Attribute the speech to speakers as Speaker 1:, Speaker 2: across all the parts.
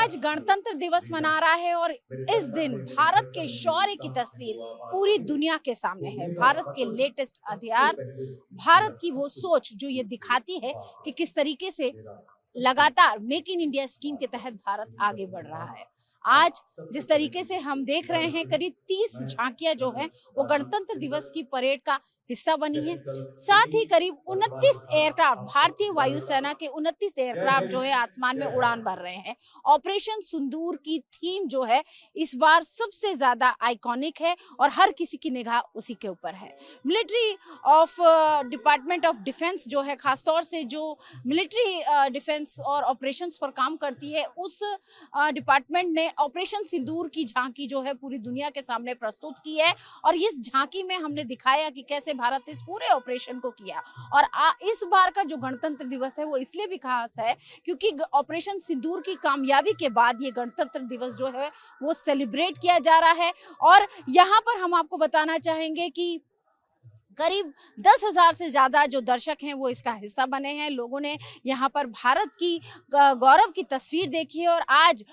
Speaker 1: आज गणतंत्र दिवस मना रहा है और इस दिन भारत के शौर्य की तस्वीर पूरी दुनिया के सामने है। भारत के लेटेस्ट हथियार, भारत की वो सोच जो ये दिखाती है कि किस तरीके से लगातार मेक इन इंडिया स्कीम के तहत भारत आगे बढ़ रहा है। आज जिस तरीके से हम देख रहे हैं, करीब 30 झांकियां जो है वो गणतंत्र दिवस की परेड का हिस्सा बनी है। साथ ही करीब 29 एयरक्राफ्ट, भारतीय वायुसेना के 29 एयरक्राफ्ट जो है आसमान में उड़ान भर रहे हैं। ऑपरेशन सिंदूर की थीम जो है इस बार सबसे ज्यादा आइकॉनिक है और हर किसी की निगाह उसी के ऊपर है। Military of department of defence जो है, खासतौर से जो मिलिट्री डिफेंस और ऑपरेशंस पर काम करती है, उस डिपार्टमेंट ने ऑपरेशन सिंदूर की झांकी जो है पूरी दुनिया के सामने प्रस्तुत की है। और इस झांकी में हमने दिखाया कि कैसे भारत इस पूरे ऑपरेशन को किया। और इस बार का जो गणतंत्र दिवस है वो इसलिए भी खास है क्योंकि ऑपरेशन सिंदूर की कामयाबी के बाद ये गणतंत्र दिवस जो है वो सेलिब्रेट किया जा रहा है। और यहाँ पर हम आपको बताना चाहेंगे कि करीब 10,000 से ज्यादा जो दर्शक हैं वो इसका हिस्सा बने हैं। लोगों ने यहाँ पर भारत की गौरव की तस्वीर देखी है। और आज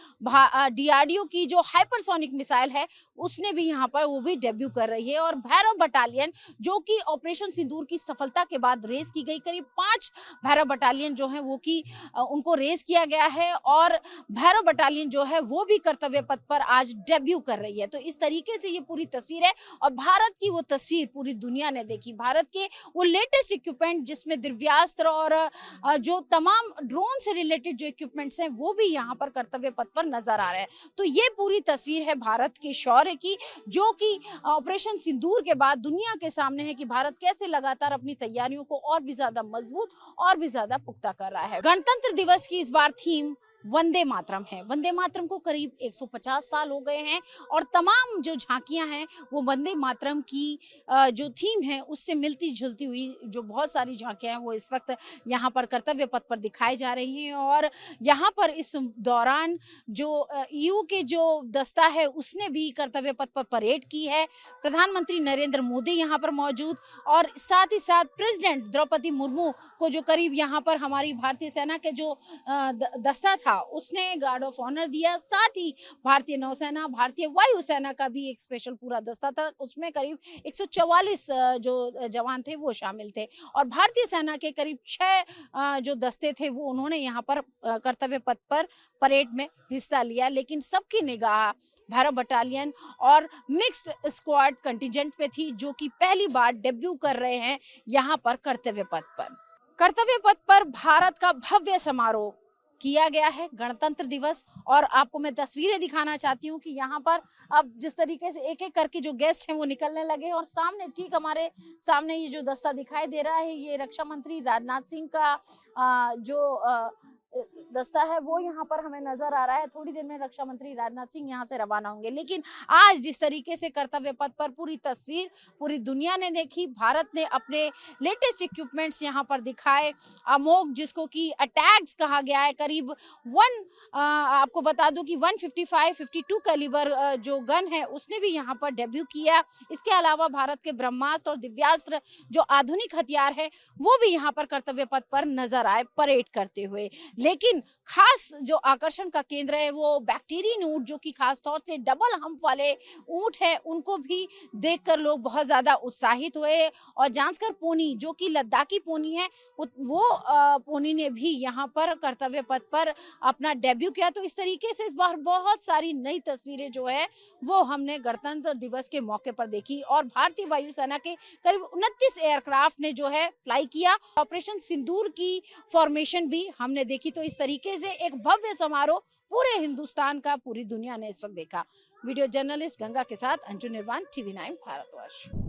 Speaker 1: डीआरडीओ की जो हाइपरसोनिक मिसाइल है उसने भी यहाँ पर वो भी डेब्यू कर रही है। और भैरव बटालियन जो कि ऑपरेशन सिंदूर की सफलता के बाद रेस की गई, करीब 5 भैरव बटालियन जो है वो की उनको रेस किया गया है। और भैरव बटालियन जो है वो भी कर्तव्य पथ पर आज डेब्यू कर रही है। तो इस तरीके से ये पूरी तस्वीर है और भारत की वो तस्वीर पूरी दुनिया ने देखी। भारत के वो लेटेस्ट इक्विपमेंट जिसमें दिव्यास्त्र और जो तमाम ड्रोन से रिलेटेड जो इक्विपमेंट्स हैं वो भी यहाँ पर कर्तव्य पथ पर नजर आ रहे हैं। तो ये पूरी तस्वीर है भारत के शौर्य की, जो कि ऑपरेशन सिंदूर के बाद दुनिया के सामने है कि भारत कैसे लगातार अपनी तैयारियों को और भी ज्यादा मजबूत और भी ज्यादा पुख्ता कर रहा है। गणतंत्र दिवस की इस बार थीम वंदे मातरम है। वंदे मातरम को करीब 150 साल हो गए हैं और तमाम जो झांकियां हैं वो वंदे मातरम की जो थीम है उससे मिलती जुलती हुई जो बहुत सारी झांकियां हैं वो इस वक्त यहाँ पर कर्तव्य पथ पर दिखाई जा रही हैं। और यहाँ पर इस दौरान जो ईयू के जो दस्ता है उसने भी कर्तव्य पथ पर परेड की है। प्रधानमंत्री नरेंद्र मोदी यहाँ पर मौजूद और साथ ही साथ प्रेसिडेंट द्रौपदी मुर्मू को जो करीब यहाँ पर हमारी भारतीय सेना के जो दस्ता था उसने गार्ड ऑफ ऑनर दिया। साथ ही भारतीय नौसेना, भारतीय वायुसेना का भी एक स्पेशल पूरा दस्ता था, उसमें करीब 144 जो जवान थे वो शामिल थे। और भारतीय सेना के करीब 6 जो दस्ते थे वो उन्होंने यहाँ पर कर्तव्य पथ पर परेड में हिस्सा लिया। लेकिन सबकी निगाह भैरव बटालियन और मिक्स्ड स्क्वाड कंटिजेंट पे थी, जो कि पहली बार डेब्यू कर रहे हैं यहाँ पर कर्तव्य पथ पर। कर्तव्य पथ पर भारत का भव्य समारोह किया गया है गणतंत्र दिवस। और आपको मैं तस्वीरें दिखाना चाहती हूँ कि यहाँ पर अब जिस तरीके से एक एक करके जो गेस्ट हैं वो निकलने लगे। और सामने, ठीक हमारे सामने ये जो दस्ता दिखाई दे रहा है, ये रक्षा मंत्री राजनाथ सिंह का जो दस्ता है वो यहाँ पर हमें नजर आ रहा है। थोड़ी देर में रक्षा मंत्री राजनाथ सिंह यहाँ से रवाना होंगे। लेकिन आज जिस तरीके से कर्तव्य पथ पर पूरी तस्वीर पूरी दुनिया ने देखी, भारत ने अपने लेटेस्ट इक्विपमेंट्स यहाँ पर दिखाए। अमोघ, जिसको कि अटैक्स कहा गया है, करीब आपको बता दूं कि 155-52 कैलिबर जो गन है उसने भी यहाँ पर डेब्यू किया। इसके अलावा भारत के ब्रह्मास्त्र और दिव्यास्त्र जो आधुनिक हथियार है वो भी यहाँ पर कर्तव्य पथ पर नजर आए परेड करते हुए। लेकिन खास जो आकर्षण का केंद्र है वो बैक्टीरियन ऊंट, जो कि खास तौर से डबल हम्प वाले ऊंट है, उनको भी देखकर लोग बहुत ज्यादा उत्साहित हुए। और जांस्कर पोनी जो कि लद्दाखी पोनी है वो पोनी ने भी यहाँ पर कर्तव्य पथ पर अपना डेब्यू किया। तो इस तरीके से इस बार बहुत सारी नई तस्वीरें जो है वो हमने गणतंत्र दिवस के मौके पर देखी। और भारतीय वायुसेना के करीब 29 एयरक्राफ्ट ने जो है फ्लाई किया। ऑपरेशन सिंदूर की फॉर्मेशन भी हमने देखी। तो इस तरीके से एक भव्य समारोह पूरे हिंदुस्तान का, पूरी दुनिया ने इस वक्त देखा। वीडियो जर्नलिस्ट गंगा के साथ अंजू निर्वाण, TV9 भारतवर्ष।